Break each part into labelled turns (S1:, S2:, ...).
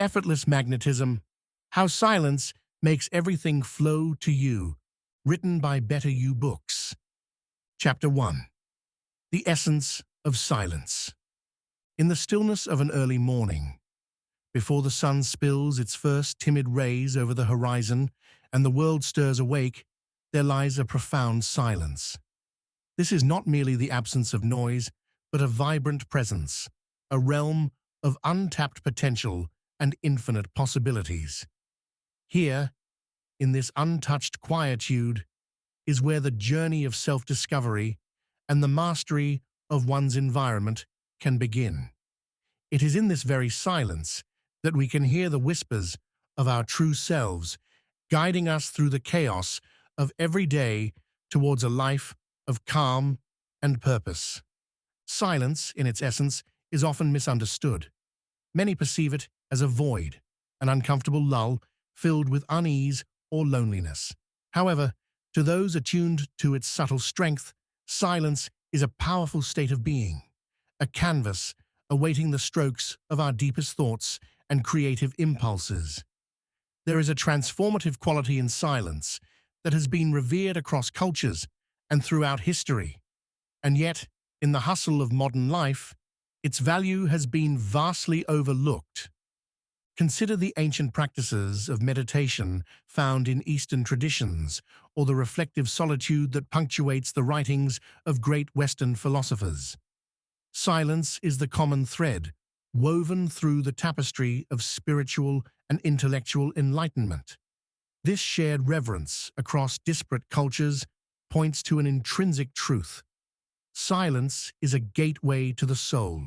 S1: Effortless Magnetism, How Silence Makes Everything Flow to You, written by Better You Books. Chapter 1. The Essence of Silence. In the stillness of an early morning, before the sun spills its first timid rays over the horizon and the world stirs awake, there lies a profound silence. This is not merely the absence of noise, but a vibrant presence, a realm of untapped potential and infinite possibilities. Here, in this untouched quietude, is where the journey of self-discovery and the mastery of one's environment can begin. It is in this very silence that we can hear the whispers of our true selves, guiding us through the chaos of every day towards a life of calm and purpose. Silence, in its essence, is often misunderstood. Many perceive it as a void, an uncomfortable lull filled with unease or loneliness. However, to those attuned to its subtle strength, silence is a powerful state of being, a canvas awaiting the strokes of our deepest thoughts and creative impulses. There is a transformative quality in silence that has been revered across cultures and throughout history. And yet, in the hustle of modern life, its value has been vastly overlooked. Consider the ancient practices of meditation found in Eastern traditions, or the reflective solitude that punctuates the writings of great Western philosophers. Silence is the common thread, woven through the tapestry of spiritual and intellectual enlightenment. This shared reverence across disparate cultures points to an intrinsic truth. Silence is a gateway to the soul,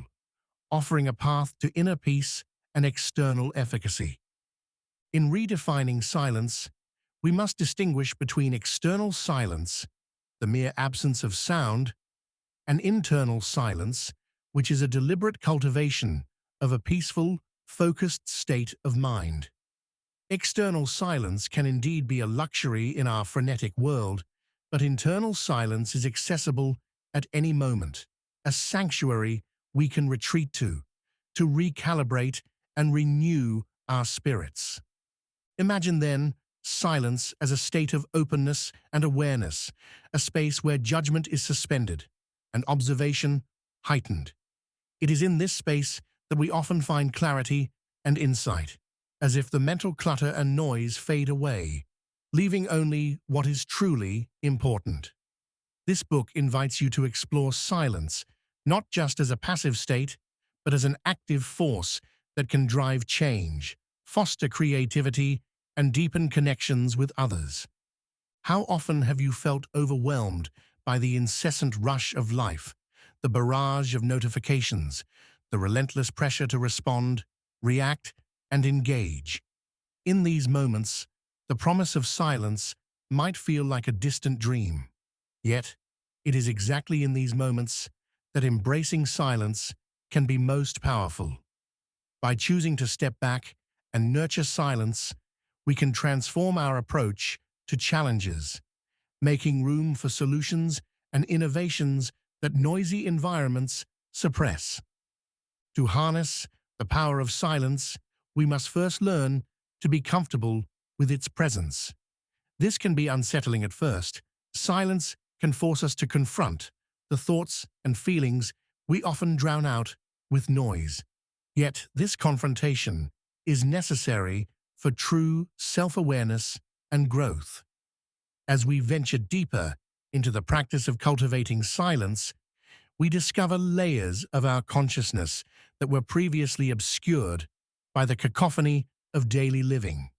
S1: offering a path to inner peace and external efficacy. In redefining silence, we must distinguish between external silence, the mere absence of sound, and internal silence, which is a deliberate cultivation of a peaceful, focused state of mind. External silence can indeed be a luxury in our frenetic world, but internal silence is accessible at any moment, a sanctuary we can retreat to recalibrate and renew our spirits. Imagine then silence as a state of openness and awareness, a space where judgment is suspended and observation heightened. It is in this space that we often find clarity and insight, as if the mental clutter and noise fade away, leaving only what is truly important. This book invites you to explore silence, not just as a passive state, but as an active force that can drive change, foster creativity, and deepen connections with others. How often have you felt overwhelmed by the incessant rush of life, the barrage of notifications, the relentless pressure to respond, react, and engage? In these moments, the promise of silence might feel like a distant dream. Yet, it is exactly in these moments that embracing silence can be most powerful. By choosing to step back and nurture silence, we can transform our approach to challenges, making room for solutions and innovations that noisy environments suppress. To harness the power of silence, we must first learn to be comfortable with its presence. This can be unsettling at first. Silence can force us to confront the thoughts and feelings we often drown out with noise. Yet this confrontation is necessary for true self-awareness and growth. As we venture deeper into the practice of cultivating silence, we discover layers of our consciousness that were previously obscured by the cacophony of daily living.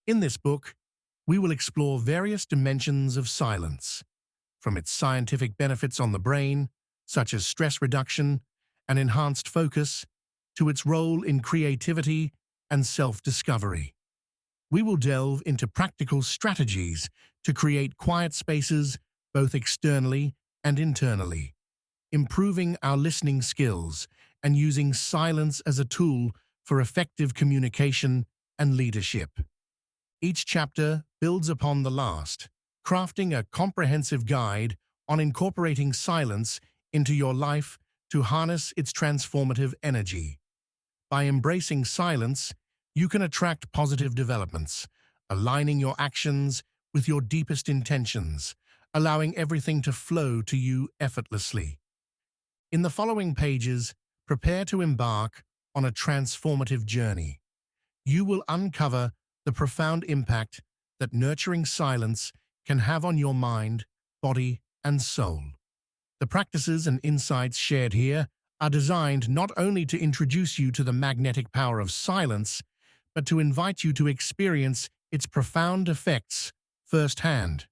S1: In this book, we will explore various dimensions of silence, from its scientific benefits on the brain, such as stress reduction and enhanced focus, to its role in creativity and self-discovery. We will delve into practical strategies to create quiet spaces both externally and internally, improving our listening skills and using silence as a tool for effective communication and leadership. Each chapter builds upon the last, crafting a comprehensive guide on incorporating silence into your life to harness its transformative energy. By embracing silence, you can attract positive developments, aligning your actions with your deepest intentions, allowing everything to flow to you effortlessly. In the following pages, prepare to embark on a transformative journey. You will uncover the profound impact that nurturing silence can have on your mind, body, and soul. The practices and insights shared here are designed not only to introduce you to the magnetic power of silence, but to invite you to experience its profound effects firsthand.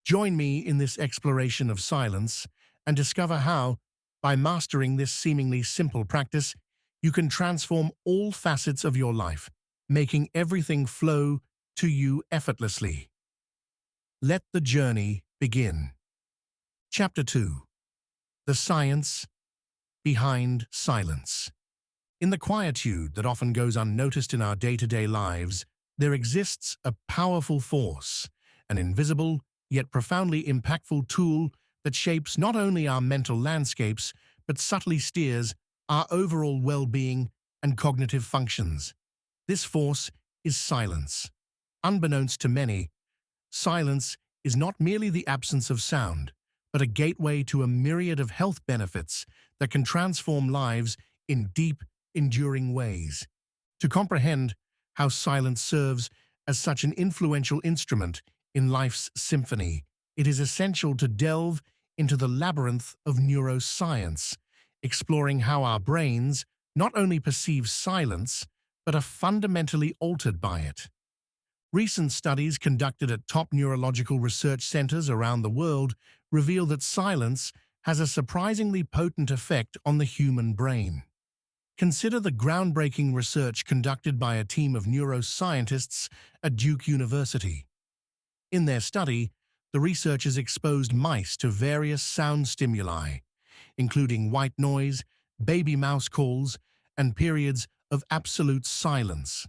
S1: Join me in this exploration of silence and discover how, by mastering this seemingly simple practice, you can transform all facets of your life, making everything flow to you effortlessly. Let the journey begin. Chapter 2. The Science Behind Silence. In the quietude that often goes unnoticed in our day-to-day lives, there exists a powerful force, an invisible yet profoundly impactful tool that shapes not only our mental landscapes, but subtly steers our overall well-being and cognitive functions. This force is silence. Unbeknownst to many, silence is not merely the absence of sound, but a gateway to a myriad of health benefits that can transform lives in deep, enduring ways. To comprehend how silence serves as such an influential instrument in life's symphony, it is essential to delve into the labyrinth of neuroscience, exploring how our brains not only perceive silence, but are fundamentally altered by it. Recent studies conducted at top neurological research centers around the world reveal that silence has a surprisingly potent effect on the human brain. Consider the groundbreaking research conducted by a team of neuroscientists at Duke University. In their study, the researchers exposed mice to various sound stimuli, including white noise, baby mouse calls, and periods of absolute silence.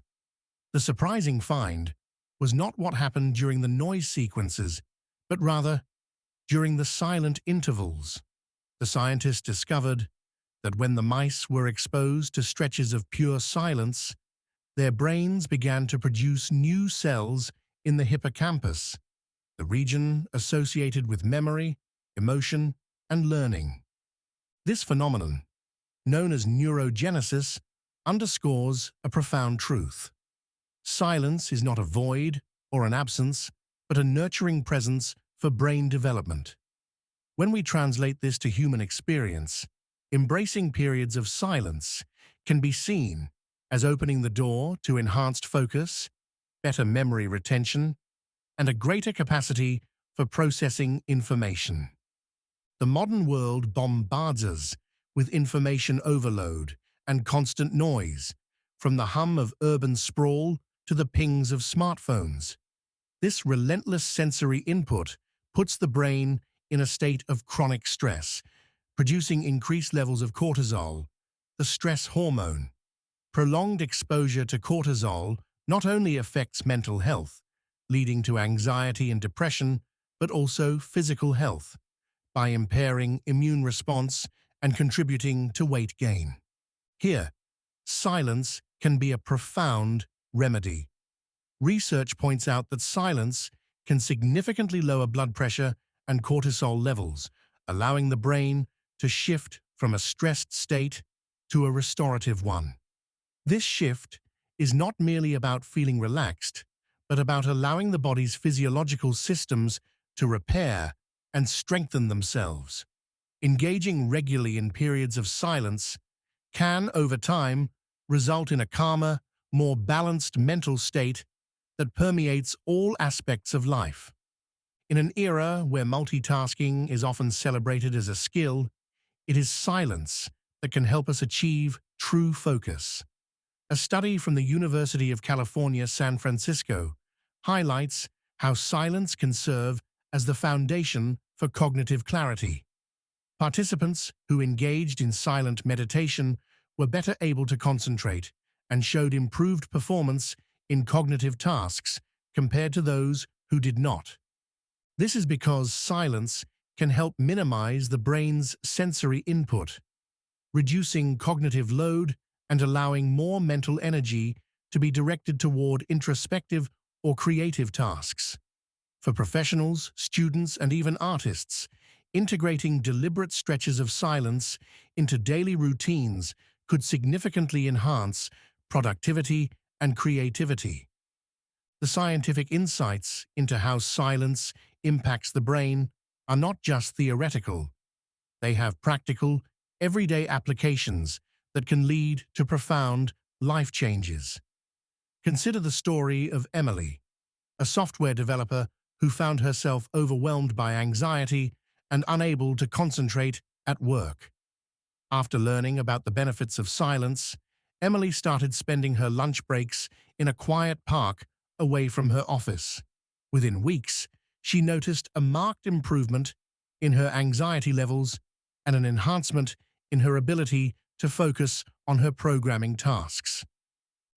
S1: The surprising find was not what happened during the noise sequences, but rather during the silent intervals. The scientists discovered that when the mice were exposed to stretches of pure silence, their brains began to produce new cells in the hippocampus, the region associated with memory, emotion, and learning. This phenomenon, known as neurogenesis, underscores a profound truth. Silence is not a void or an absence, but a nurturing presence for brain development. When we translate this to human experience, embracing periods of silence can be seen as opening the door to enhanced focus, better memory retention, and a greater capacity for processing information. The modern world bombards us with information overload and constant noise, from the hum of urban sprawl to the pings of smartphones. This relentless sensory input puts the brain in a state of chronic stress, producing increased levels of cortisol, the stress hormone. Prolonged exposure to cortisol not only affects mental health, leading to anxiety and depression, but also physical health, by impairing immune response and contributing to weight gain. Here, silence can be a profound remedy. Research points out that silence can significantly lower blood pressure and cortisol levels, allowing the brain to shift from a stressed state to a restorative one. This shift is not merely about feeling relaxed, but about allowing the body's physiological systems to repair and strengthen themselves. Engaging regularly in periods of silence can, over time, result in a calmer, more balanced mental state that permeates all aspects of life. In an era where multitasking is often celebrated as a skill, it is silence that can help us achieve true focus. A study from the University of California, San Francisco, highlights how silence can serve as the foundation for cognitive clarity. Participants who engaged in silent meditation were better able to concentrate and showed improved performance in cognitive tasks compared to those who did not. This is because silence can help minimize the brain's sensory input, reducing cognitive load and allowing more mental energy to be directed toward introspective or creative tasks. For professionals, students, and even artists, integrating deliberate stretches of silence into daily routines could significantly enhance productivity and creativity. The scientific insights into how silence impacts the brain are not just theoretical. They have practical, everyday applications that can lead to profound life changes. Consider the story of Emily, a software developer who found herself overwhelmed by anxiety and unable to concentrate at work. After learning about the benefits of silence, Emily started spending her lunch breaks in a quiet park away from her office. Within weeks, she noticed a marked improvement in her anxiety levels and an enhancement in her ability to focus on her programming tasks.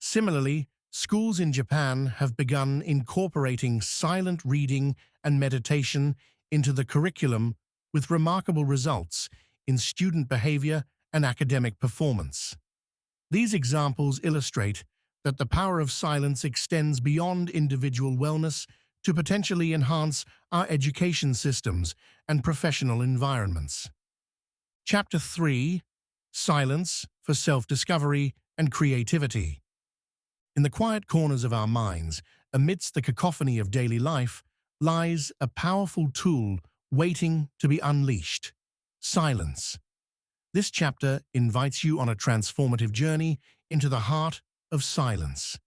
S1: Similarly, schools in Japan have begun incorporating silent reading and meditation into the curriculum with remarkable results in student behavior and academic performance. These examples illustrate that the power of silence extends beyond individual wellness to potentially enhance our education systems and professional environments. Chapter 3: Silence for Self-Discovery and Creativity. In the quiet corners of our minds, amidst the cacophony of daily life, lies a powerful tool waiting to be unleashed: silence. This chapter invites you on a transformative journey into the heart of silence,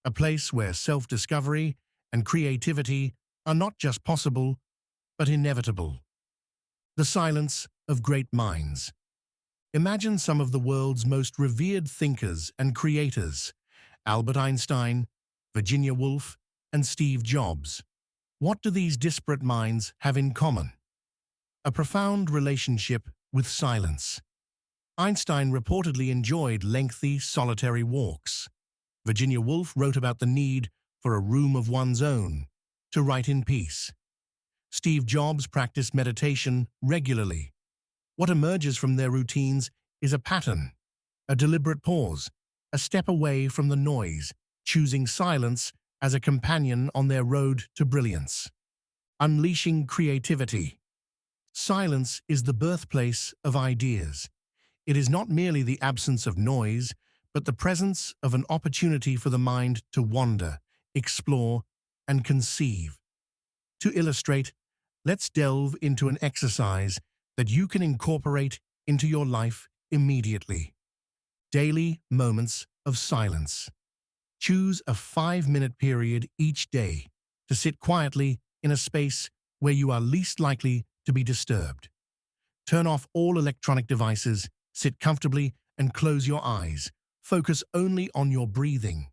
S1: a place where self-discovery and creativity are not just possible, but inevitable. The silence of great minds. Imagine some of the world's most revered thinkers and creators: Albert Einstein, Virginia Woolf, and Steve Jobs. What do these disparate minds have in common? A profound relationship with silence. Einstein reportedly enjoyed lengthy, solitary walks. Virginia Woolf wrote about the need for a room of one's own to write in peace. Steve Jobs practiced meditation regularly. What emerges from their routines is a pattern, a deliberate pause, a step away from the noise, choosing silence as a companion on their road to brilliance. Unleashing creativity. Silence is the birthplace of ideas. It is not merely the absence of noise, but the presence of an opportunity for the mind to wander, explore, and conceive. To illustrate, let's delve into an exercise that you can incorporate into your life immediately. Daily moments of silence. Choose a 5-minute period each day to sit quietly in a space where you are least likely to be disturbed. Turn off all electronic devices, sit comfortably, and close your eyes. Focus only on your breathing.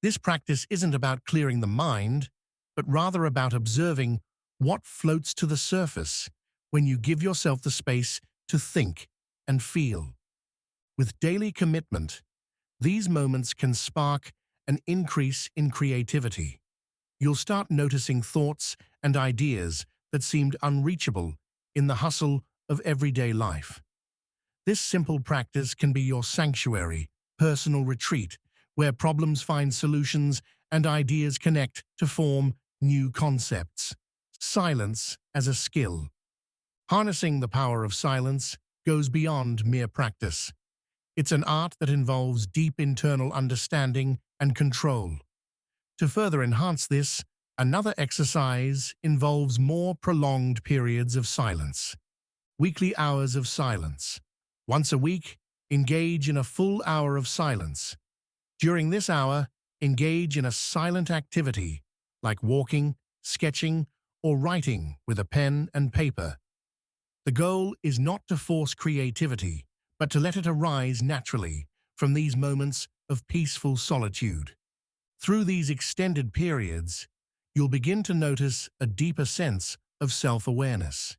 S1: This practice isn't about clearing the mind, but rather about observing what floats to the surface when you give yourself the space to think and feel. With daily commitment, these moments can spark an increase in creativity. You'll start noticing thoughts and ideas that seemed unreachable in the hustle of everyday life. This simple practice can be your sanctuary, personal retreat, where problems find solutions and ideas connect to form new concepts. Silence as a skill. Harnessing the power of silence goes beyond mere practice. It's an art that involves deep internal understanding and control. To further enhance this, another exercise involves more prolonged periods of silence. Weekly hours of silence. Once a week, engage in a full hour of silence. During this hour, engage in a silent activity like walking, sketching, or writing with a pen and paper. The goal is not to force creativity, but to let it arise naturally from these moments of peaceful solitude. Through these extended periods, you'll begin to notice a deeper sense of self-awareness.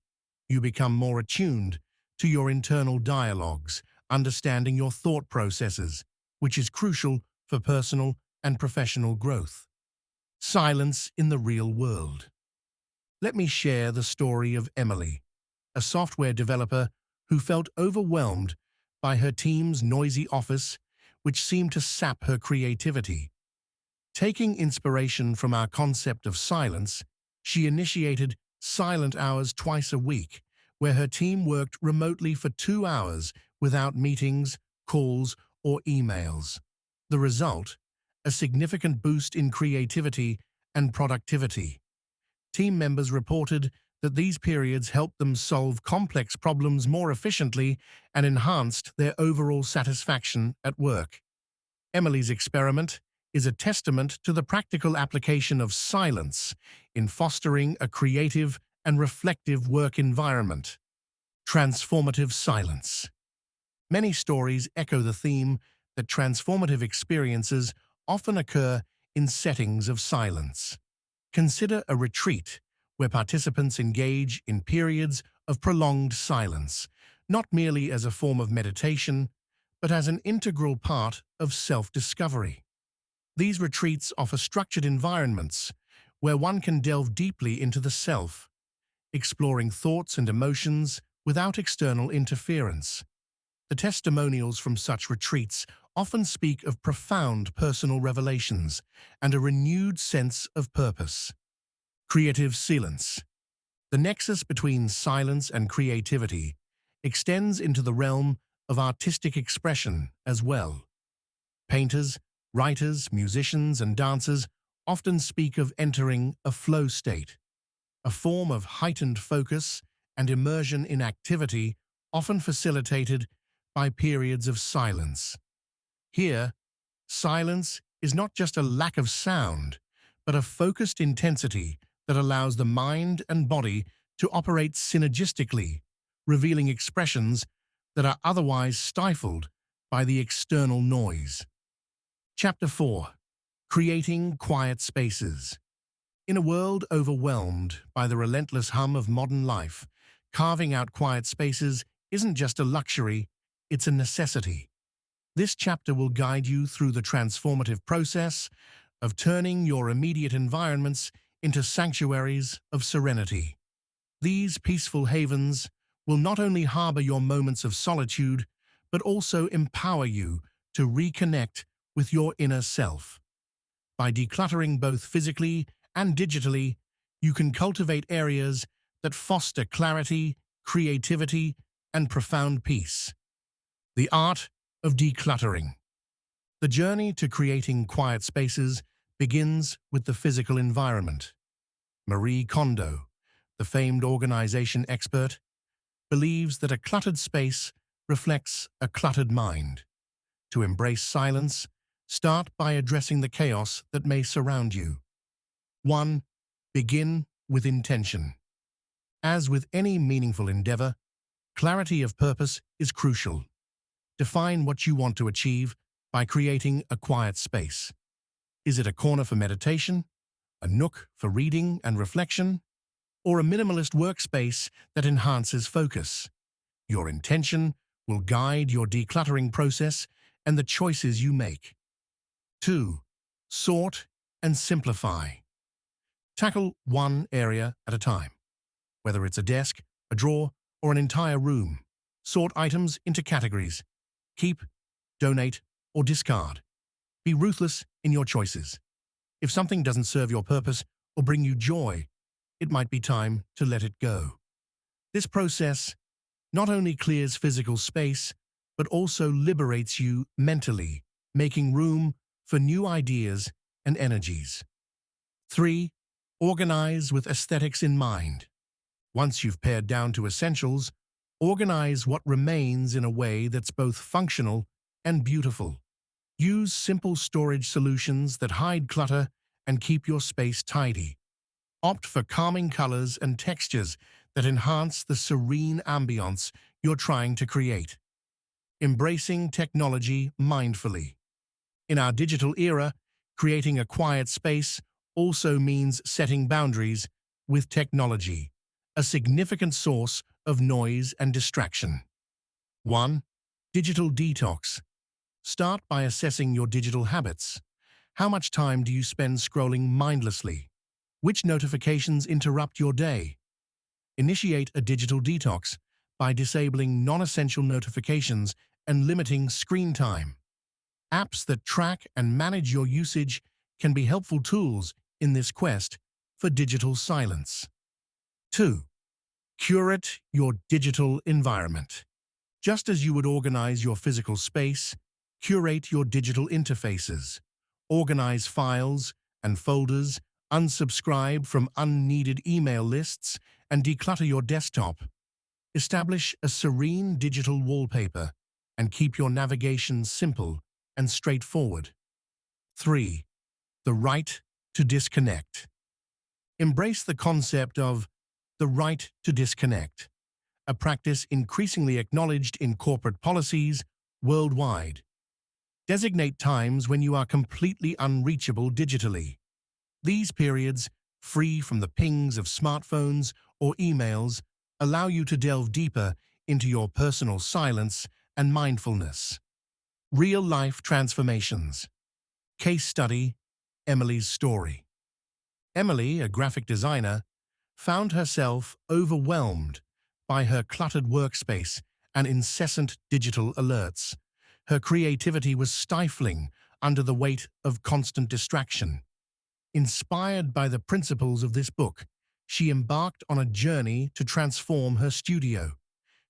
S1: You become more attuned to your internal dialogues, understanding your thought processes, which is crucial for personal and professional growth. Silence in the real world. Let me share the story of Emily, a software developer who felt overwhelmed by her team's noisy office which seemed to sap her creativity. Taking inspiration from our concept of silence, she initiated silent hours twice a week, where her team worked remotely for 2 hours without meetings, calls, or emails. The result? A significant boost in creativity and productivity. Team members reported that these periods helped them solve complex problems more efficiently and enhanced their overall satisfaction at work. Emily's experiment is a testament to the practical application of silence in fostering a creative and reflective work environment. Transformative silence. Many stories echo the theme that transformative experiences often occur in settings of silence. Consider a retreat where participants engage in periods of prolonged silence, not merely as a form of meditation, but as an integral part of self-discovery. These retreats offer structured environments where one can delve deeply into the self, exploring thoughts and emotions without external interference. The testimonials from such retreats often speak of profound personal revelations and a renewed sense of purpose. Creative silence. The nexus between silence and creativity extends into the realm of artistic expression as well. Painters, writers, musicians, and dancers often speak of entering a flow state, a form of heightened focus and immersion in activity often facilitated by periods of silence. Here, silence is not just a lack of sound, but a focused intensity that allows the mind and body to operate synergistically, revealing expressions that are otherwise stifled by the external noise. Chapter 4. Creating Quiet Spaces. In a world overwhelmed by the relentless hum of modern life, carving out quiet spaces isn't just a luxury, it's a necessity. This chapter will guide you through the transformative process of turning your immediate environments into sanctuaries of serenity. These peaceful havens will not only harbor your moments of solitude, but also empower you to reconnect with your inner self. By decluttering both physically and digitally, you can cultivate areas that foster clarity, creativity, and profound peace. The art of decluttering. The journey to creating quiet spaces begins with the physical environment. Marie Kondo, the famed organization expert, believes that a cluttered space reflects a cluttered mind. To embrace silence, start by addressing the chaos that may surround you. 1. Begin with intention. As with any meaningful endeavor, clarity of purpose is crucial. Define what you want to achieve by creating a quiet space. Is it a corner for meditation, a nook for reading and reflection, or a minimalist workspace that enhances focus? Your intention will guide your decluttering process and the choices you make. 2. Sort and simplify. Tackle one area at a time. Whether it's a desk, a drawer, or an entire room, sort items into categories. Keep, donate, or discard. Be ruthless in your choices. If something doesn't serve your purpose or bring you joy, it might be time to let it go. This process not only clears physical space, but also liberates you mentally, making room for new ideas and energies. 3. Organize with aesthetics in mind. Once you've pared down to essentials, organize what remains in a way that's both functional and beautiful. Use simple storage solutions that hide clutter and keep your space tidy. Opt for calming colors and textures that enhance the serene ambiance you're trying to create. Embracing technology mindfully. In our digital era, creating a quiet space also means setting boundaries with technology, a significant source of noise and distraction. 1. Digital detox. Start by assessing your digital habits. How much time do you spend scrolling mindlessly? Which notifications interrupt your day? Initiate a digital detox by disabling non-essential notifications and limiting screen time. Apps that track and manage your usage can be helpful tools in this quest for digital silence. 2. Curate your digital environment. Just as you would organize your physical space, curate your digital interfaces. Organize files and folders, unsubscribe from unneeded email lists, and declutter your desktop. Establish a serene digital wallpaper and keep your navigation simple and straightforward. 3. The right to disconnect. Embrace the concept of the right to disconnect, a practice increasingly acknowledged in corporate policies worldwide. Designate times when you are completely unreachable digitally. These periods, free from the pings of smartphones or emails, allow you to delve deeper into your personal silence and mindfulness. Real-life transformations. Case study, Emily's story. Emily, a graphic designer, found herself overwhelmed by her cluttered workspace and incessant digital alerts. Her creativity was stifling under the weight of constant distraction. Inspired by the principles of this book, she embarked on a journey to transform her studio.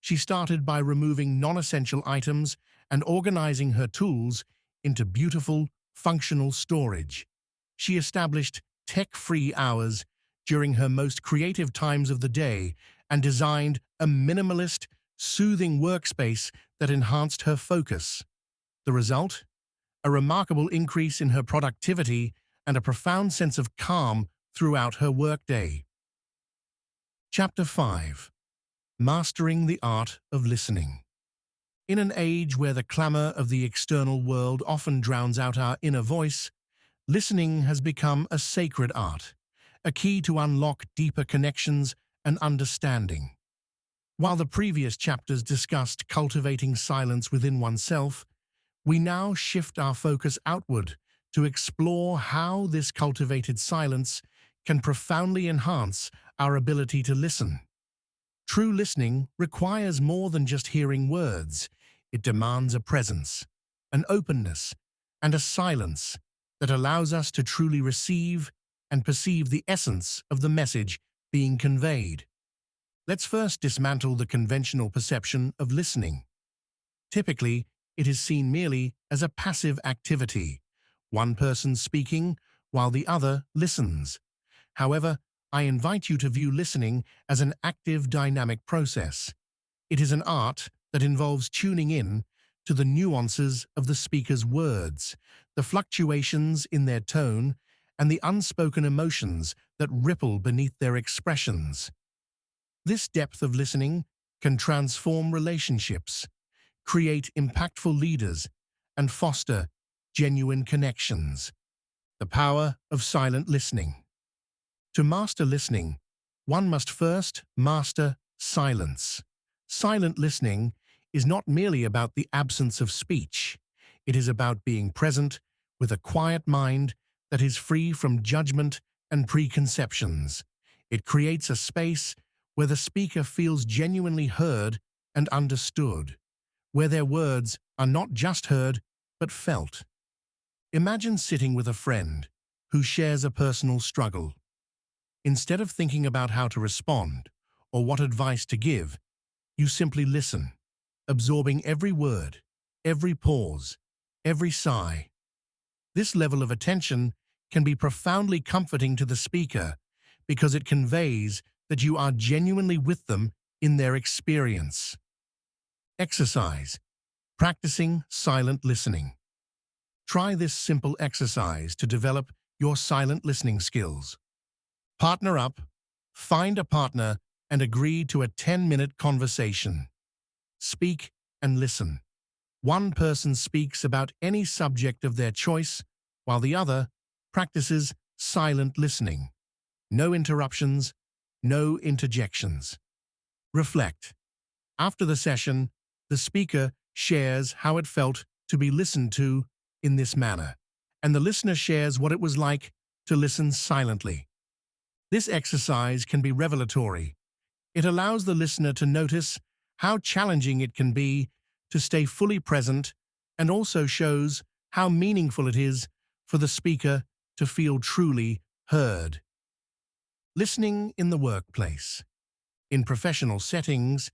S1: She started by removing non-essential items and organizing her tools into beautiful, functional storage. She established tech-free hours during her most creative times of the day and designed a minimalist, soothing workspace that enhanced her focus. The result? A remarkable increase in her productivity and a profound sense of calm throughout her workday. Chapter 5. Mastering the Art of Listening. In an age where the clamor of the external world often drowns out our inner voice, listening has become a sacred art, a key to unlock deeper connections and understanding. While the previous chapters discussed cultivating silence within oneself, we now shift our focus outward to explore how this cultivated silence can profoundly enhance our ability to listen. True listening requires more than just hearing words. It demands a presence, an openness, and a silence that allows us to truly receive and perceive the essence of the message being conveyed. Let's first dismantle the conventional perception of listening. Typically, it is seen merely as a passive activity, one person speaking while the other listens. However, I invite you to view listening as an active, dynamic process. It is an art that involves tuning in to the nuances of the speaker's words, the fluctuations in their tone, and the unspoken emotions that ripple beneath their expressions. This depth of listening can transform relationships, create impactful leaders, and foster genuine connections. The power of silent listening. To master listening, one must first master silence. Silent listening is not merely about the absence of speech. It is about being present with a quiet mind that is free from judgment and preconceptions. It creates a space where the speaker feels genuinely heard and understood, where their words are not just heard but felt. Imagine sitting with a friend who shares a personal struggle. Instead of thinking about how to respond or what advice to give, you simply listen, absorbing every word, every pause, every sigh. This level of attention can be profoundly comforting to the speaker because it conveys that you are genuinely with them in their experience. Exercise. Practicing silent listening. Try this simple exercise to develop your silent listening skills. Partner up, find a partner, and agree to a 10-minute conversation. Speak and listen. One person speaks about any subject of their choice, while the other practices silent listening. No interruptions, no interjections. Reflect. After the session, the speaker shares how it felt to be listened to in this manner, and the listener shares what it was like to listen silently. This exercise can be revelatory. It allows the listener to notice how challenging it can be to stay fully present and also shows how meaningful it is for the speaker to feel truly heard. Listening in the workplace. In professional settings,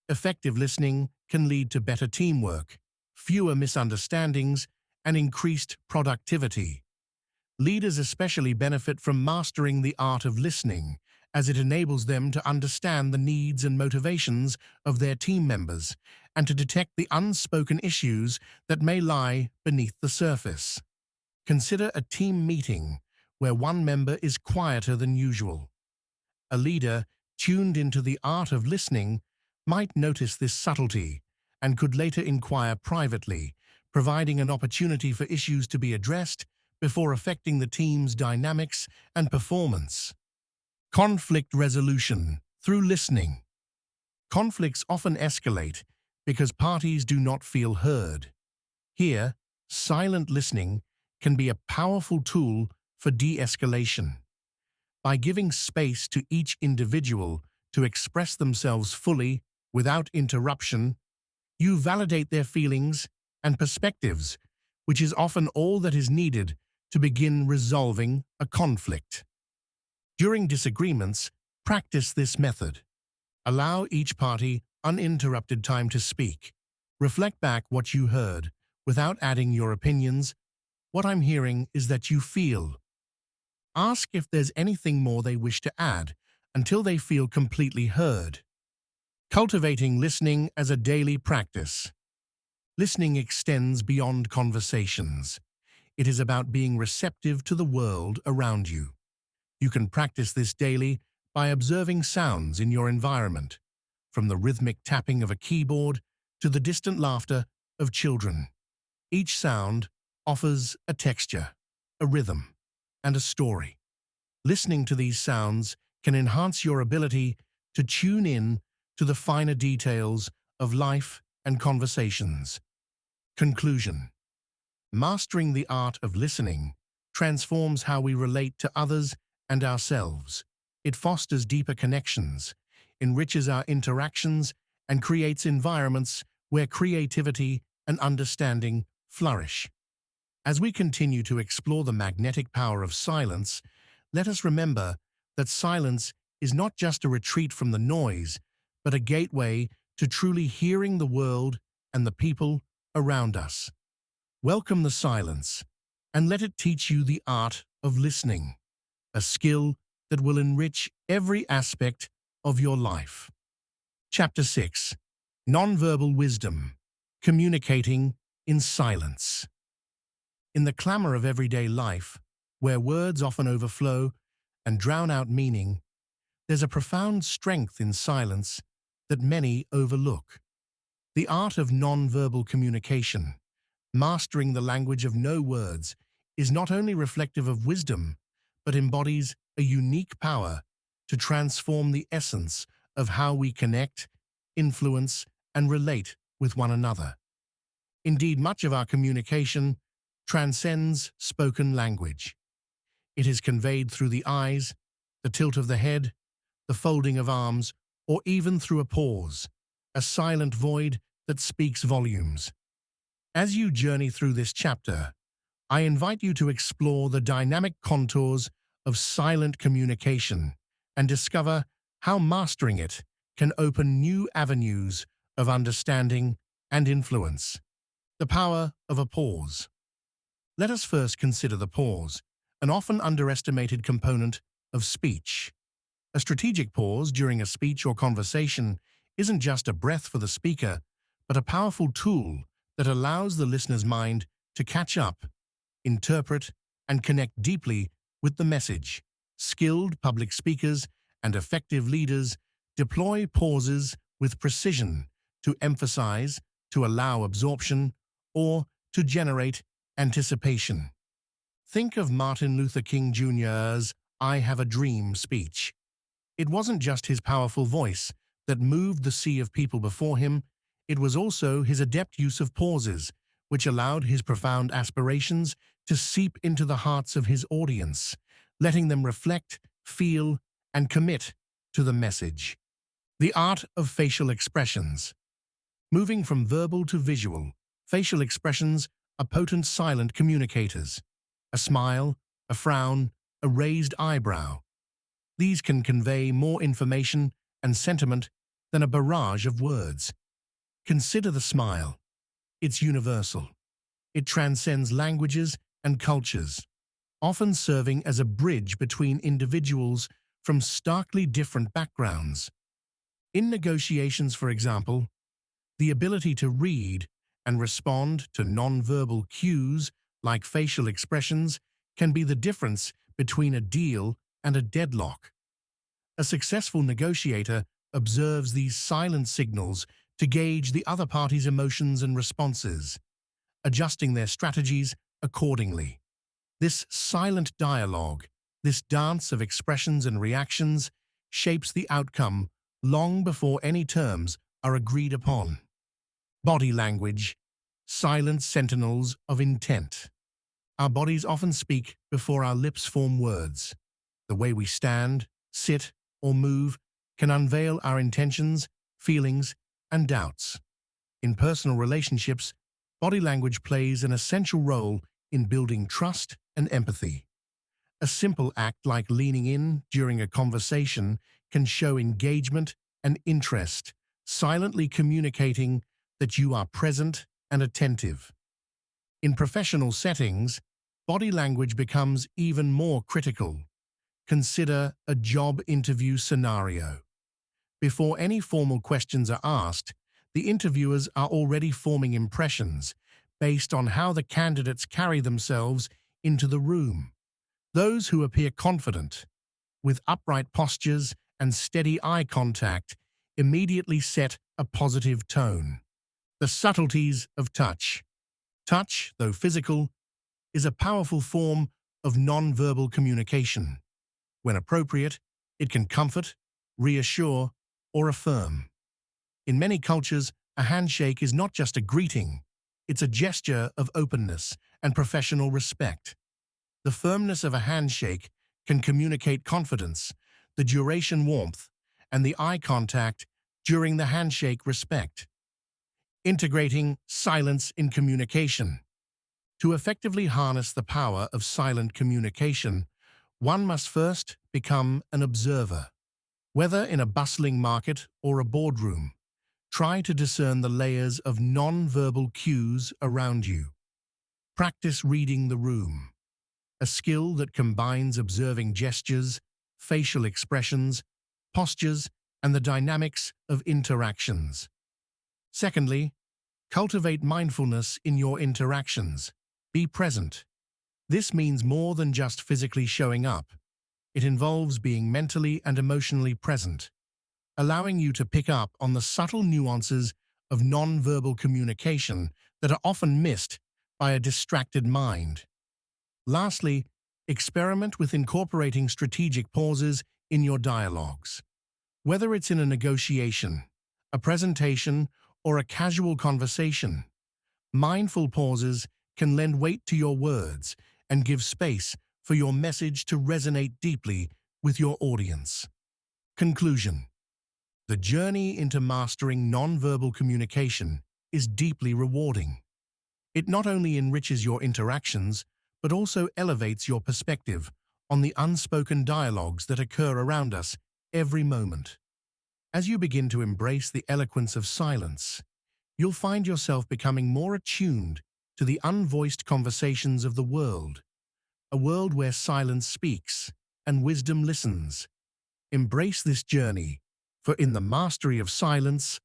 S1: effective listening can lead to better teamwork, fewer misunderstandings, and increased productivity. Leaders especially benefit from mastering the art of listening, as it enables them to understand the needs and motivations of their team members and to detect the unspoken issues that may lie beneath the surface. Consider a team meeting where one member is quieter than usual. A leader tuned into the art of listening might notice this subtlety and could later inquire privately, providing an opportunity for issues to be addressed before affecting the team's dynamics and performance. Conflict resolution through listening. Conflicts often escalate because parties do not feel heard. Here, silent listening can be a powerful tool for de-escalation. By giving space to each individual to express themselves fully without interruption, you validate their feelings and perspectives, which is often all that is needed to begin resolving a conflict. During disagreements, practice this method. Allow each party uninterrupted time to speak. Reflect back what you heard without adding your opinions. What I'm hearing is that you feel. Ask if there's anything more they wish to add until they feel completely heard. Cultivating listening as a daily practice. Listening extends beyond conversations. It is about being receptive to the world around you. You can practice this daily by observing sounds in your environment, from the rhythmic tapping of a keyboard to the distant laughter of children. Each sound offers a texture, a rhythm, and a story. Listening to these sounds can enhance your ability to tune in to the finer details of life and conversations. Conclusion. Mastering the art of listening transforms how we relate to others and ourselves. It fosters deeper connections, enriches our interactions, and creates environments where creativity and understanding flourish. As we continue to explore the magnetic power of silence, let us remember that silence is not just a retreat from the noise, but a gateway to truly hearing the world and the people around us. Welcome the silence, and let it teach you the art of listening, a skill that will enrich every aspect of your life. Chapter 6. Nonverbal Wisdom. Communicating in Silence. In the clamor of everyday life, where words often overflow and drown out meaning, there's a profound strength in silence that many overlook. The art of nonverbal communication, mastering the language of no words, is not only reflective of wisdom, but embodies a unique power to transform the essence of how we connect, influence, and relate with one another. Indeed, much of our communication transcends spoken language. It is conveyed through the eyes, the tilt of the head, the folding of arms, or even through a pause, a silent void that speaks volumes. As you journey through this chapter, I invite you to explore the dynamic contours of silent communication and discover how mastering it can open new avenues of understanding and influence. The power of a pause. Let us first consider the pause, an often underestimated component of speech. A strategic pause during a speech or conversation isn't just a breath for the speaker, but a powerful tool that allows the listener's mind to catch up, interpret, and connect deeply with the message. Skilled public speakers and effective leaders deploy pauses with precision to emphasize, to allow absorption, or to generate anticipation. Think of Martin Luther King Jr.'s "I Have a Dream" speech. It wasn't just his powerful voice that moved the sea of people before him, it was also his adept use of pauses, which allowed his profound aspirations to seep into the hearts of his audience, letting them reflect, feel, and commit to the message. The art of facial expressions. Moving from verbal to visual, facial expressions are potent silent communicators. A smile, a frown, a raised eyebrow. These can convey more information and sentiment than a barrage of words. Consider the smile. It's universal. It transcends languages and cultures, often serving as a bridge between individuals from starkly different backgrounds. In negotiations, for example, the ability to read and respond to nonverbal cues like facial expressions can be the difference between a deal and a deadlock. A successful negotiator observes these silent signals to gauge the other party's emotions and responses, adjusting their strategies accordingly. This silent dialogue, this dance of expressions and reactions, shapes the outcome long before any terms are agreed upon. Body language, silent sentinels of intent. Our bodies often speak before our lips form words. The way we stand, sit, or move can unveil our intentions, feelings, and doubts. In personal relationships, body language plays an essential role in building trust and empathy. A simple act like leaning in during a conversation can show engagement and interest, silently communicating that you are present and attentive. In professional settings, body language becomes even more critical. Consider a job interview scenario. Before any formal questions are asked, the interviewers are already forming impressions based on how the candidates carry themselves into the room. Those who appear confident, with upright postures and steady eye contact, immediately set a positive tone. The subtleties of touch. Touch, though physical, is a powerful form of nonverbal communication. When appropriate, it can comfort, reassure, or affirm. In many cultures, a handshake is not just a greeting, it's a gesture of openness and professional respect. The firmness of a handshake can communicate confidence, the duration warmth, and the eye contact during the handshake respect. Integrating silence in communication. To effectively harness the power of silent communication, one must first become an observer. Whether in a bustling market or a boardroom, try to discern the layers of non-verbal cues around you. Practice reading the room, a skill that combines observing gestures, facial expressions, postures, and the dynamics of interactions. Secondly, cultivate mindfulness in your interactions. Be present. This means more than just physically showing up. It involves being mentally and emotionally present, allowing you to pick up on the subtle nuances of non-verbal communication that are often missed by a distracted mind. Lastly, experiment with incorporating strategic pauses in your dialogues. Whether it's in a negotiation, a presentation, or a casual conversation, mindful pauses can lend weight to your words and give space for your message to resonate deeply with your audience. Conclusion. The journey into mastering nonverbal communication is deeply rewarding. It not only enriches your interactions, but also elevates your perspective on the unspoken dialogues that occur around us every moment. As you begin to embrace the eloquence of silence, you'll find yourself becoming more attuned to the unvoiced conversations of the world, a world where silence speaks and wisdom listens. Embrace this journey, for in the mastery of silence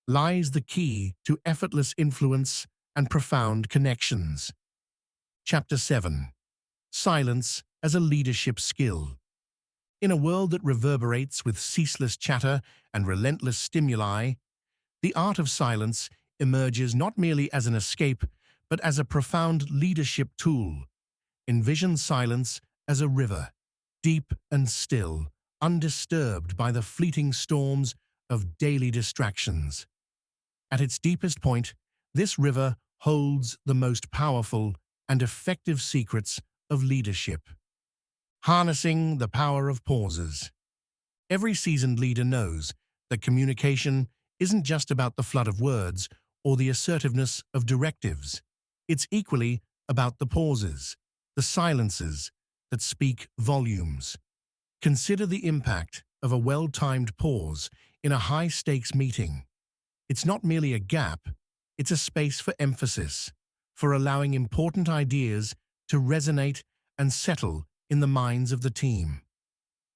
S1: lies the key to effortless influence and profound connections. Chapter 7. Silence as a leadership skill. In a world that reverberates with ceaseless chatter and relentless stimuli, the art of silence emerges not merely as an escape, but as a profound leadership tool. Envision silence as a river, deep and still, undisturbed by the fleeting storms of daily distractions. At its deepest point, this river holds the most powerful and effective secrets of leadership. Harnessing the power of pauses. Every seasoned leader knows that communication isn't just about the flood of words or the assertiveness of directives. It's equally about the pauses, the silences that speak volumes. Consider the impact of a well-timed pause in a high-stakes meeting. It's not merely a gap, it's a space for emphasis, for allowing important ideas to resonate and settle in the minds of the team.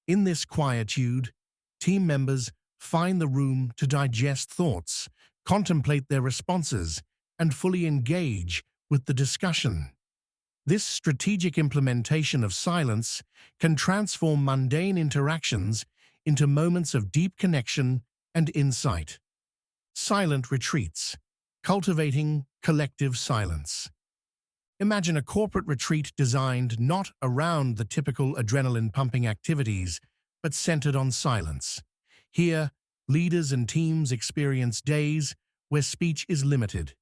S1: In this quietude, team members find the room to digest thoughts, contemplate their responses, and fully engage with the discussion. This strategic implementation of silence can transform mundane interactions into moments of deep connection and insight. Silent retreats, cultivating collective silence. Imagine a corporate retreat designed not around the typical adrenaline-pumping activities, but centered on silence. Here, leaders and teams experience days where speech is limited.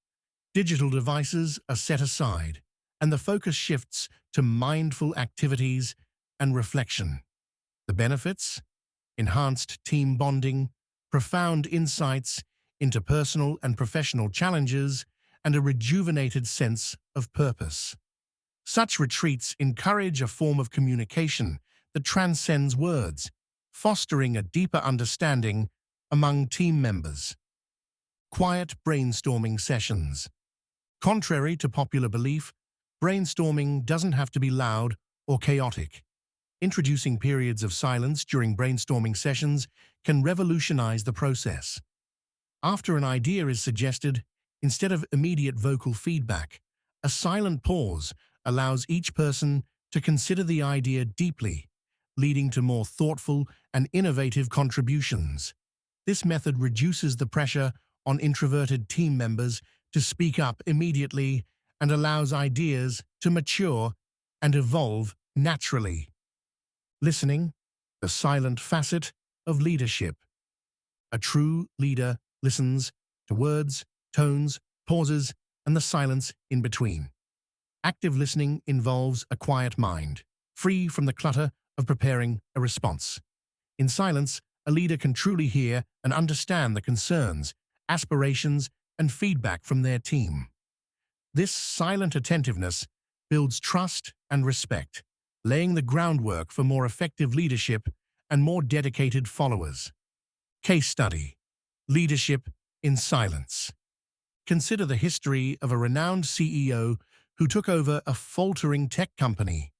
S1: Digital devices are set aside, and the focus shifts to mindful activities and reflection. The benefits? Enhanced team bonding, profound insights into personal and professional challenges, and a rejuvenated sense of purpose. Such retreats encourage a form of communication that transcends words, fostering a deeper understanding among team members. Quiet brainstorming sessions. Contrary to popular belief, brainstorming doesn't have to be loud or chaotic. Introducing periods of silence during brainstorming sessions can revolutionize the process. After an idea is suggested, instead of immediate vocal feedback, a silent pause allows each person to consider the idea deeply, leading to more thoughtful and innovative contributions. This method reduces the pressure on introverted team members to speak up immediately and allows ideas to mature and evolve naturally. Listening, the silent facet of leadership. A true leader listens to words, tones, pauses, and the silence in between. Active listening involves a quiet mind, free from the clutter of preparing a response. In silence, a leader can truly hear and understand the concerns, aspirations, and feedback from their team. This silent attentiveness builds trust and respect, laying the groundwork for more effective leadership and more dedicated followers. Case study: Leadership in silence. Consider the history of a renowned CEO who took over a faltering tech company.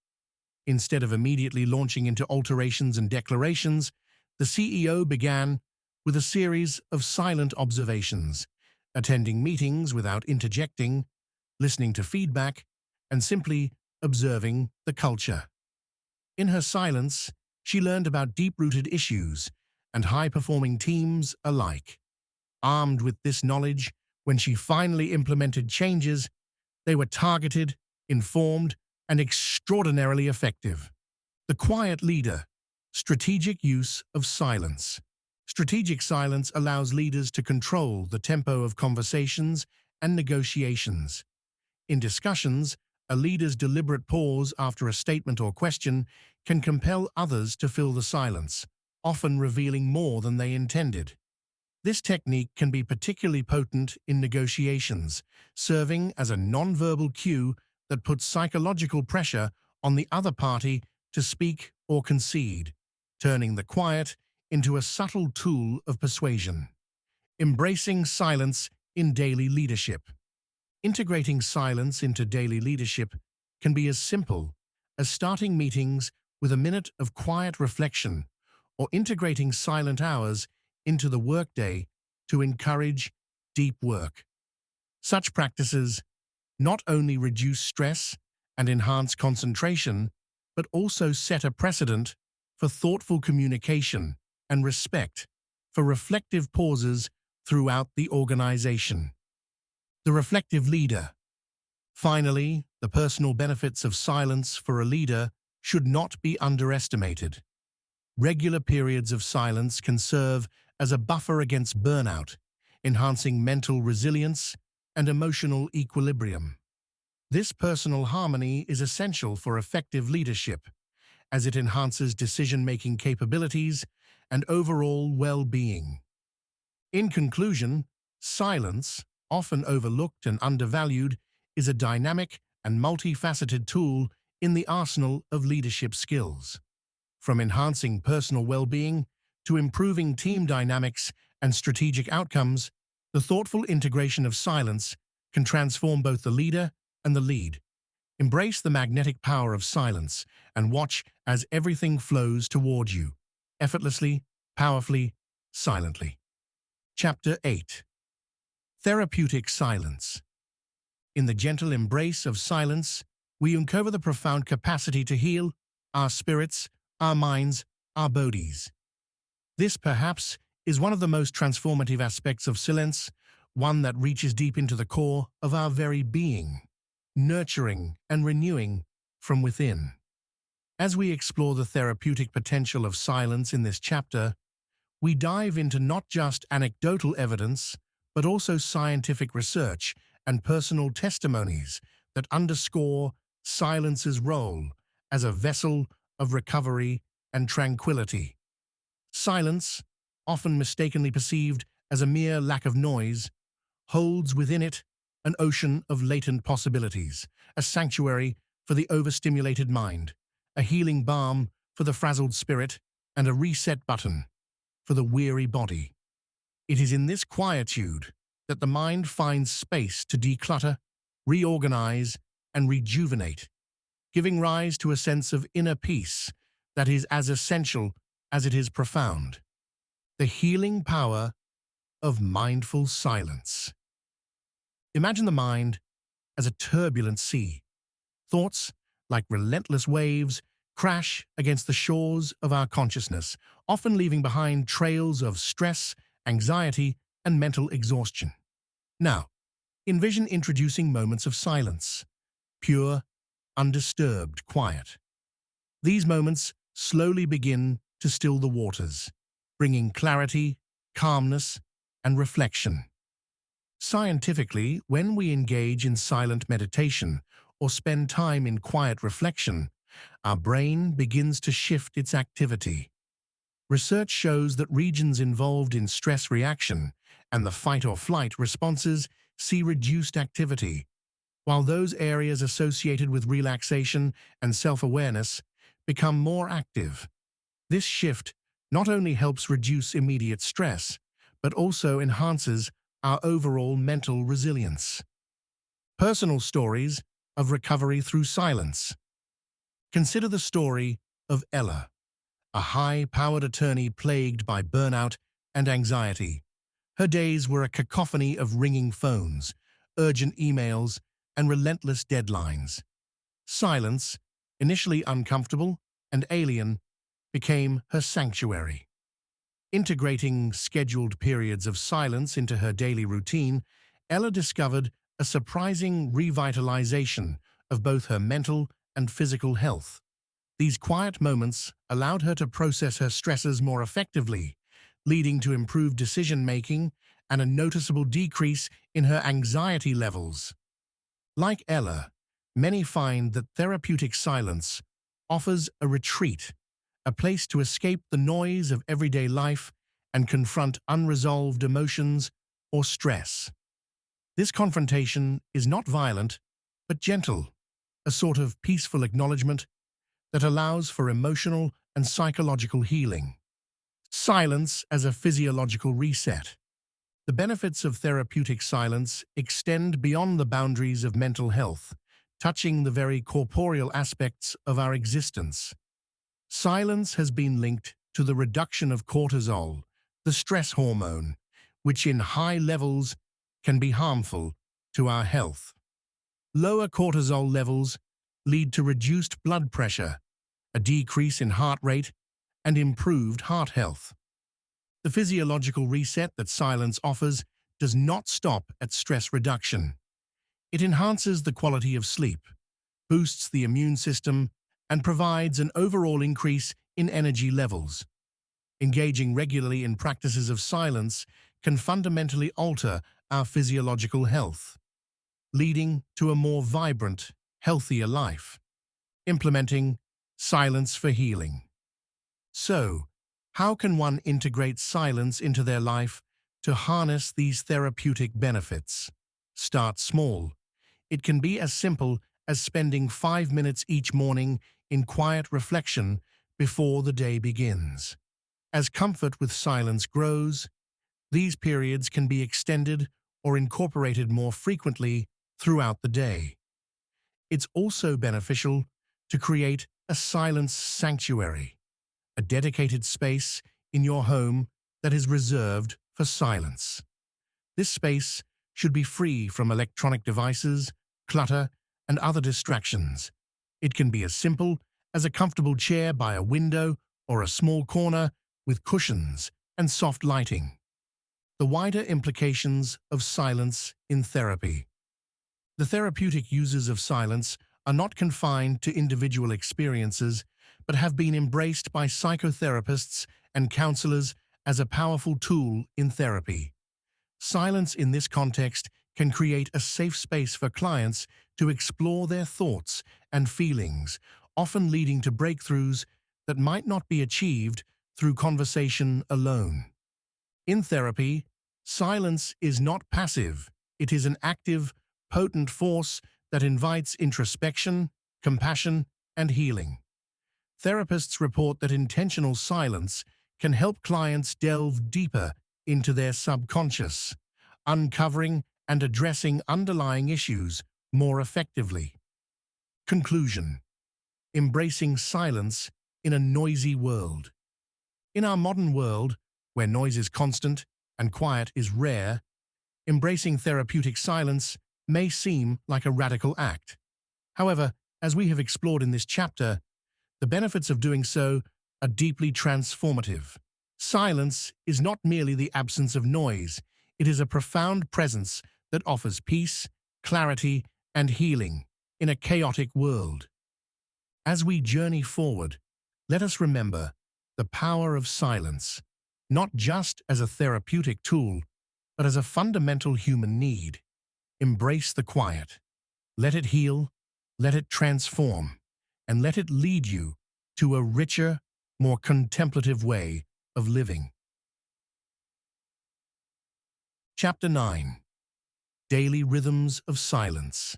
S1: Instead of immediately launching into alterations and declarations, the CEO began with a series of silent observations, attending meetings without interjecting, listening to feedback, and simply observing the culture. In her silence, she learned about deep-rooted issues and high-performing teams alike. Armed with this knowledge, when she finally implemented changes, they were targeted, informed, and extraordinarily effective. The quiet leader. Strategic use of silence. Strategic silence allows leaders to control the tempo of conversations and negotiations. In discussions, a leader's deliberate pause after a statement or question can compel others to fill the silence, often revealing more than they intended. This technique can be particularly potent in negotiations, serving as a nonverbal cue that puts psychological pressure on the other party to speak or concede, turning the quiet into a subtle tool of persuasion. Embracing silence in daily leadership. Integrating silence into daily leadership can be as simple as starting meetings with a minute of quiet reflection or integrating silent hours into the workday to encourage deep work. Such practices not only reduce stress and enhance concentration, but also set a precedent for thoughtful communication and respect for reflective pauses throughout the organization. The reflective leader. Finally, the personal benefits of silence for a leader should not be underestimated. Regular periods of silence can serve as a buffer against burnout, enhancing mental resilience and emotional equilibrium. This personal harmony is essential for effective leadership, as it enhances decision-making capabilities and overall well-being. In conclusion, silence, often overlooked and undervalued, is a dynamic and multifaceted tool in the arsenal of leadership skills. From enhancing personal well-being to improving team dynamics and strategic outcomes, the thoughtful integration of silence can transform both the leader and the lead. Embrace the magnetic power of silence and watch as everything flows toward you, effortlessly, powerfully, silently. Chapter 8. Therapeutic Silence. In the gentle embrace of silence, we uncover the profound capacity to heal our spirits, our minds, our bodies. This, perhaps, is one of the most transformative aspects of silence, one that reaches deep into the core of our very being, nurturing and renewing from within. As we explore the therapeutic potential of silence in this chapter, we dive into not just anecdotal evidence, but also scientific research and personal testimonies that underscore silence's role as a vessel of recovery and tranquility. Silence, often mistakenly perceived as a mere lack of noise, holds within it an ocean of latent possibilities, a sanctuary for the overstimulated mind, a healing balm for the frazzled spirit, and a reset button for the weary body. It is in this quietude that the mind finds space to declutter, reorganize, and rejuvenate, giving rise to a sense of inner peace that is as essential as it is profound. The healing power of mindful silence. Imagine the mind as a turbulent sea. Thoughts, like relentless waves, crash against the shores of our consciousness, often leaving behind trails of stress, anxiety, and mental exhaustion. Now, envision introducing moments of silence, pure, undisturbed quiet. These moments slowly begin to still the waters, bringing clarity, calmness, and reflection. Scientifically, when we engage in silent meditation or spend time in quiet reflection, our brain begins to shift its activity. Research shows that regions involved in stress reaction and the fight-or-flight responses see reduced activity, while those areas associated with relaxation and self-awareness become more active. This shift not only helps reduce immediate stress, but also enhances our overall mental resilience. Personal stories of recovery through silence. Consider the story of Ella, a high-powered attorney plagued by burnout and anxiety. Her days were a cacophony of ringing phones, urgent emails, and relentless deadlines. Silence, initially uncomfortable and alien, became her sanctuary. Integrating scheduled periods of silence into her daily routine, Ella discovered a surprising revitalization of both her mental and physical health. These quiet moments allowed her to process her stresses more effectively, leading to improved decision-making and a noticeable decrease in her anxiety levels. Like Ella, many find that therapeutic silence offers a retreat, a place to escape the noise of everyday life and confront unresolved emotions or stress. This confrontation is not violent, but gentle, a sort of peaceful acknowledgement that allows for emotional and psychological healing. Silence as a physiological reset. The benefits of therapeutic silence extend beyond the boundaries of mental health, touching the very corporeal aspects of our existence. Silence has been linked to the reduction of cortisol, the stress hormone, which in high levels can be harmful to our health. Lower cortisol levels lead to reduced blood pressure, a decrease in heart rate, and improved heart health. The physiological reset that silence offers does not stop at stress reduction. It enhances the quality of sleep, boosts the immune system, and provides an overall increase in energy levels. Engaging regularly in practices of silence can fundamentally alter our physiological health, leading to a more vibrant, healthier life. Implementing silence for healing. So, how can one integrate silence into their life to harness these therapeutic benefits? Start small. It can be as simple as spending 5 minutes each morning in quiet reflection before the day begins. As comfort with silence grows, these periods can be extended or incorporated more frequently throughout the day. It's also beneficial to create a silence sanctuary, a dedicated space in your home that is reserved for silence. This space should be free from electronic devices, clutter, and other distractions. It can be as simple as a comfortable chair by a window or a small corner with cushions and soft lighting. The wider implications of silence in therapy. The therapeutic uses of silence are not confined to individual experiences, but have been embraced by psychotherapists and counselors as a powerful tool in therapy. Silence in this context can create a safe space for clients to explore their thoughts and feelings, often leading to breakthroughs that might not be achieved through conversation alone. In therapy, silence is not passive. It is an active, potent force that invites introspection, compassion, and healing. Therapists report that intentional silence can help clients delve deeper into their subconscious, uncovering and addressing underlying issues more effectively. Conclusion: embracing silence in a noisy world. In our modern world, where noise is constant and quiet is rare, embracing therapeutic silence may seem like a radical act. However, as we have explored in this chapter, the benefits of doing so are deeply transformative. Silence is not merely the absence of noise, it is a profound presence that offers peace, clarity, and healing in a chaotic world. As we journey forward, let us remember the power of silence, not just as a therapeutic tool, but as a fundamental human need. Embrace the quiet. Let it heal, let it transform, and let it lead you to a richer, more contemplative way of living. Chapter 9. Daily Rhythms of Silence.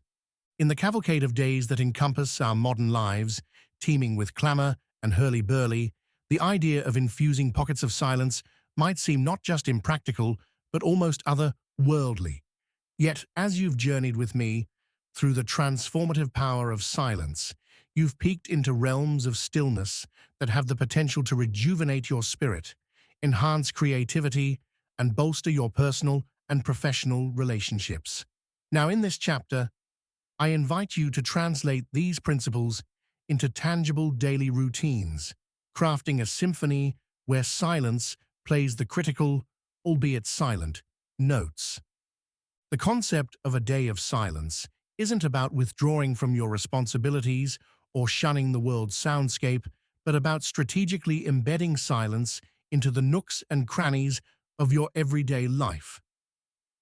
S1: In the cavalcade of days that encompass our modern lives, teeming with clamor and hurly-burly, the idea of infusing pockets of silence might seem not just impractical, but almost otherworldly. Yet, as you've journeyed with me through the transformative power of silence, you've peeked into realms of stillness that have the potential to rejuvenate your spirit, enhance creativity, and bolster your personal and professional relationships. Now, in this chapter, I invite you to translate these principles into tangible daily routines, crafting a symphony where silence plays the critical, albeit silent, notes. The concept of a day of silence isn't about withdrawing from your responsibilities or shunning the world's soundscape, but about strategically embedding silence into the nooks and crannies of your everyday life.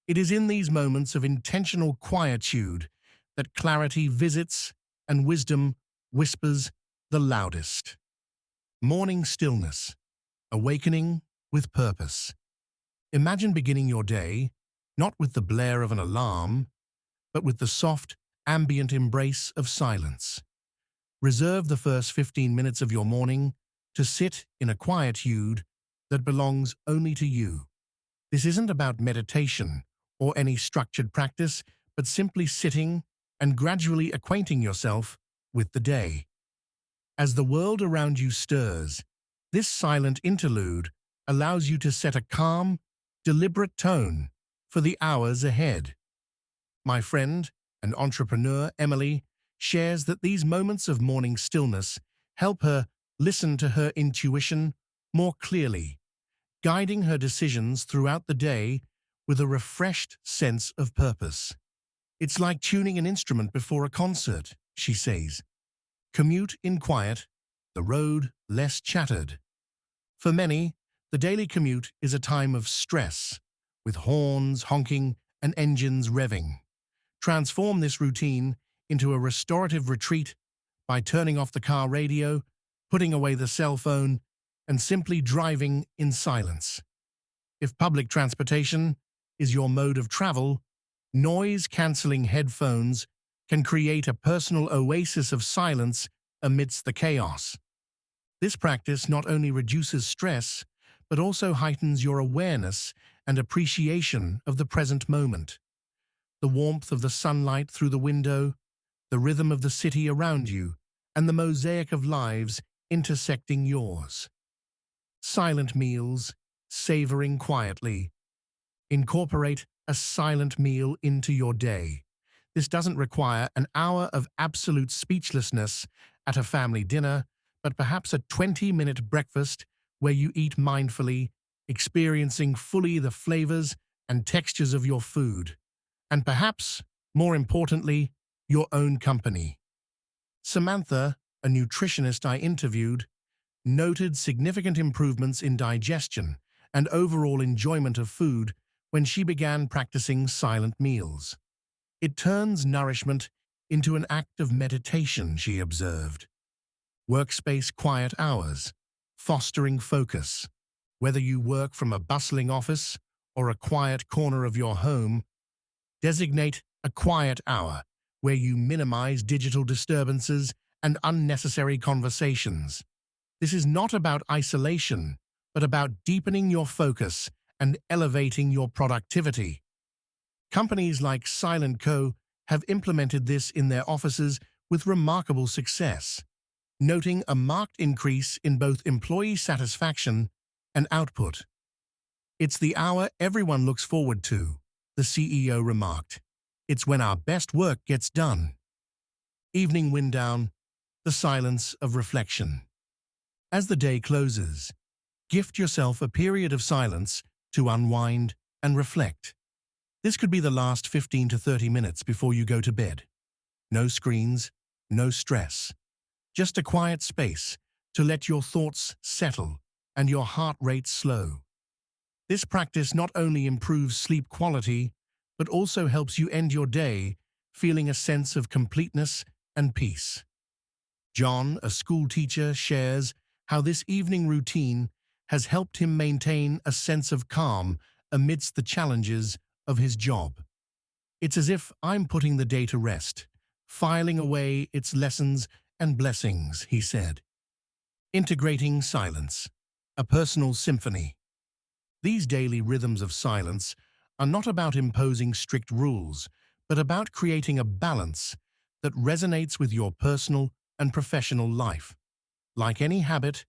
S1: It is in these moments of intentional quietude that clarity visits and wisdom whispers the loudest. Morning stillness, awakening with purpose. Imagine beginning your day not with the blare of an alarm, but with the soft, ambient embrace of silence. Reserve the first 15 minutes of your morning to sit in a quietude that belongs only to you. This isn't about meditation or any structured practice, but simply sitting and gradually acquainting yourself with the day. As the world around you stirs, this silent interlude allows you to set a calm, deliberate tone for the hours ahead. My friend and entrepreneur Emily shares that these moments of morning stillness help her listen to her intuition more clearly, guiding her decisions throughout the day with a refreshed sense of purpose. It's like tuning an instrument before a concert, she says. Commute in quiet, the road less chattered. For many, the daily commute is a time of stress, with horns honking and engines revving. Transform this routine into a restorative retreat by turning off the car radio, putting away the cell phone, and simply driving in silence. If public transportation is your mode of travel, noise-canceling headphones can create a personal oasis of silence amidst the chaos. This practice not only reduces stress, but also heightens your awareness and appreciation of the present moment. The warmth of the sunlight through the window, the rhythm of the city around you, and the mosaic of lives intersecting yours. Silent meals, savoring quietly. Incorporate a silent meal into your day. This doesn't require an hour of absolute speechlessness at a family dinner, but perhaps a 20-minute breakfast where you eat mindfully, experiencing fully the flavors and textures of your food, and perhaps, more importantly, your own company. Samantha, a nutritionist I interviewed, noted significant improvements in digestion and overall enjoyment of food when she began practicing silent meals. It turns nourishment into an act of meditation, she observed. Workspace quiet hours, fostering focus. Whether you work from a bustling office or a quiet corner of your home, designate a quiet hour where you minimize digital disturbances and unnecessary conversations. This is not about isolation, but about deepening your focus and elevating your productivity. Companies like Silent Co. have implemented this in their offices with remarkable success, noting a marked increase in both employee satisfaction and output. "It's the hour everyone looks forward to," the CEO remarked. "It's when our best work gets done." Evening wind down, the silence of reflection. As the day closes, gift yourself a period of silence to unwind and reflect. This could be the last 15 to 30 minutes before you go to bed. No screens, no stress. Just a quiet space to let your thoughts settle and your heart rate slow. This practice not only improves sleep quality, but also helps you end your day feeling a sense of completeness and peace. John, a school teacher, shares how this evening routine has helped him maintain a sense of calm amidst the challenges of his job. "It's as if I'm putting the day to rest, filing away its lessons and blessings," he said. Integrating silence, a personal symphony. These daily rhythms of silence are not about imposing strict rules, but about creating a balance that resonates with your personal and professional life. Like any habit,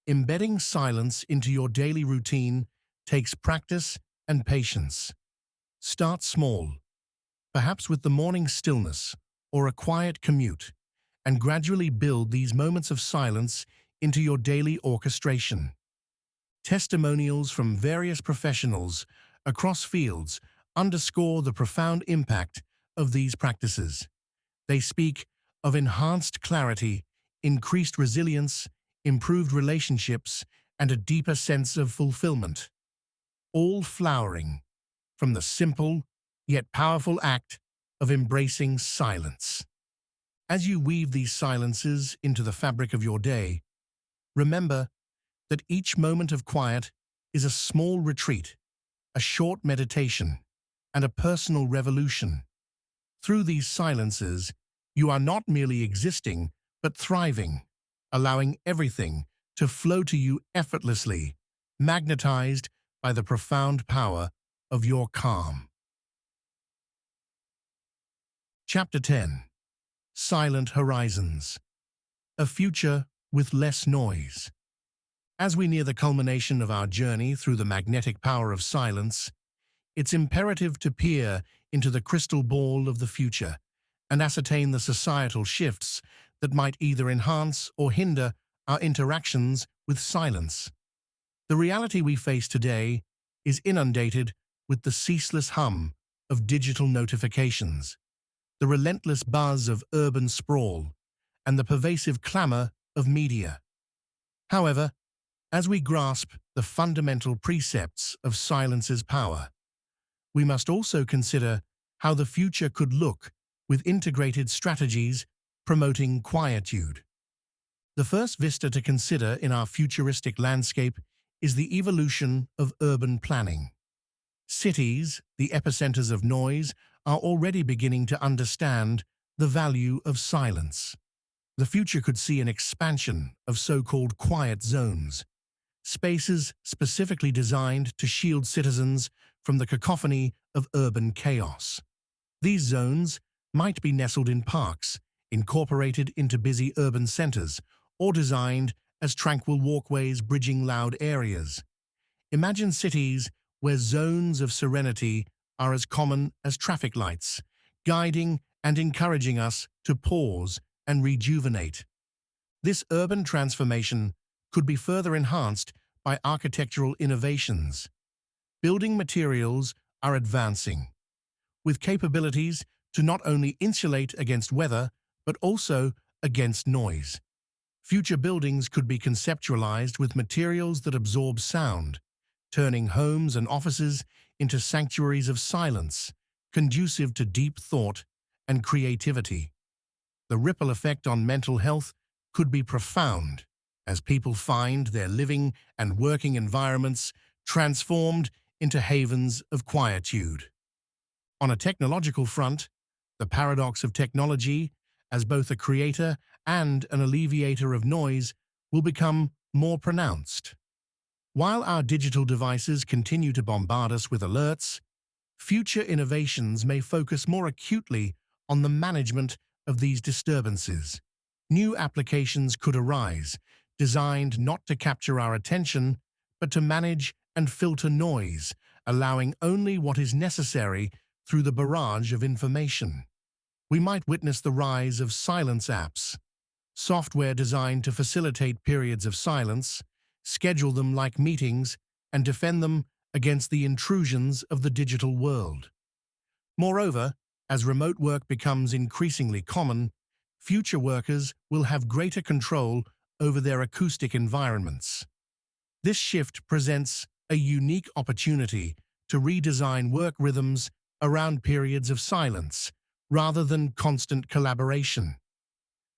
S1: embedding silence into your daily routine takes practice and patience. Start small, perhaps with the morning stillness or a quiet commute, and gradually build these moments of silence into your daily orchestration. Testimonials from various professionals across fields underscore the profound impact of these practices. They speak of enhanced clarity, increased resilience, improved relationships, and a deeper sense of fulfillment, all flowering from the simple yet powerful act of embracing silence. As you weave these silences into the fabric of your day, remember that each moment of quiet is a small retreat, a short meditation, and a personal revolution. Through these silences, you are not merely existing, but thriving, allowing everything to flow to you effortlessly, magnetized by the profound power of your calm. Chapter 10. Silent Horizons. A future with less noise. As we near the culmination of our journey through the magnetic power of silence, it's imperative to peer into the crystal ball of the future and ascertain the societal shifts that might either enhance or hinder our interactions with silence. The reality we face today is inundated with the ceaseless hum of digital notifications, the relentless buzz of urban sprawl, and the pervasive clamor of media. However, as we grasp the fundamental precepts of silence's power, we must also consider how the future could look with integrated strategies promoting quietude. The first vista to consider in our futuristic landscape is the evolution of urban planning. Cities, the epicenters of noise, are already beginning to understand the value of silence. The future could see an expansion of so-called quiet zones, spaces specifically designed to shield citizens from the cacophony of urban chaos. These zones might be nestled in parks, incorporated into busy urban centers, or designed as tranquil walkways bridging loud areas. Imagine cities where zones of serenity are as common as traffic lights, guiding and encouraging us to pause and rejuvenate. This urban transformation could be further enhanced by architectural innovations. Building materials are advancing, with capabilities to not only insulate against weather, but also against noise. Future buildings could be conceptualized with materials that absorb sound, turning homes and offices into sanctuaries of silence, conducive to deep thought and creativity. The ripple effect on mental health could be profound, as people find their living and working environments transformed into havens of quietude. On a technological front, the paradox of technology, as both a creator and an alleviator of noise, will become more pronounced. While our digital devices continue to bombard us with alerts, future innovations may focus more acutely on the management of these disturbances. New applications could arise, designed not to capture our attention, but to manage and filter noise, allowing only what is necessary through the barrage of information. We might witness the rise of silence apps, software designed to facilitate periods of silence, schedule them like meetings, and defend them against the intrusions of the digital world. Moreover, as remote work becomes increasingly common, future workers will have greater control over their acoustic environments. This shift presents a unique opportunity to redesign work rhythms around periods of silence, rather than constant collaboration.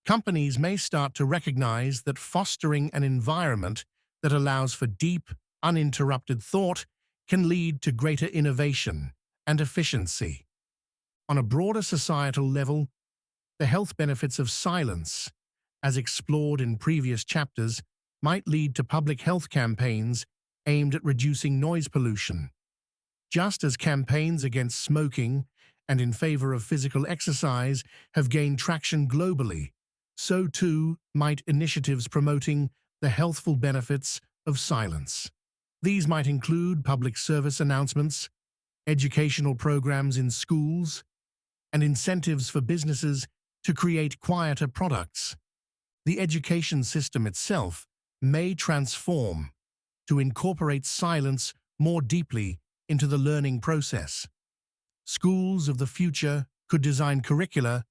S1: Companies may start to recognize that fostering an environment that allows for deep, uninterrupted thought can lead to greater innovation and efficiency. On a broader societal level, the health benefits of silence, as explored in previous chapters, might lead to public health campaigns aimed at reducing noise pollution. Just as campaigns against smoking and in favor of physical exercise have gained traction globally, so too might initiatives promoting the healthful benefits of silence. These might include public service announcements, educational programs in schools, and incentives for businesses to create quieter products. The education system itself may transform to incorporate silence more deeply into the learning process. Schools of the future could design curricula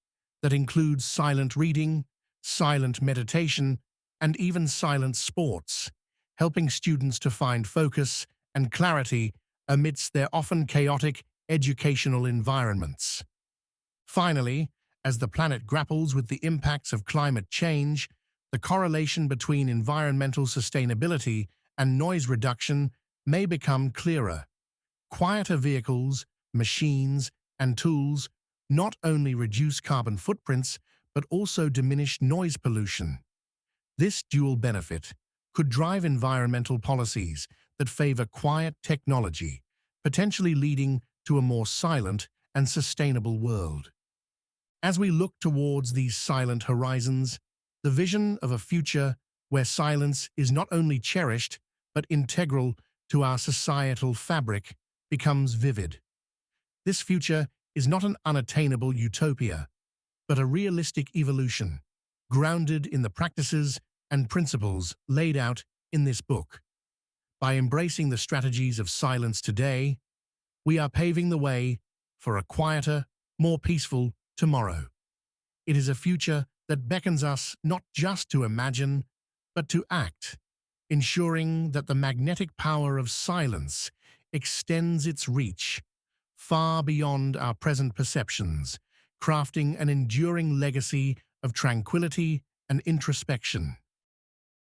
S1: that include silent reading, silent meditation, and even silent sports, helping students to find focus and clarity amidst their often chaotic educational environments. Finally, as the planet grapples with the impacts of climate change, the correlation between environmental sustainability and noise reduction may become clearer. Quieter vehicles, machines, and tools not only reduce carbon footprints, but also diminish noise pollution. This dual benefit could drive environmental policies that favor quiet technology, potentially leading to a more silent and sustainable world. As we look towards these silent horizons, the vision of a future where silence is not only cherished, but integral to our societal fabric becomes vivid. This future is not an unattainable utopia, but a realistic evolution, grounded in the practices and principles laid out in this book. By embracing the strategies of silence today, we are paving the way for a quieter, more peaceful tomorrow. It is a future that beckons us not just to imagine, but to act, ensuring that the magnetic power of silence extends its reach far beyond our present perceptions, crafting an enduring legacy of tranquility and introspection.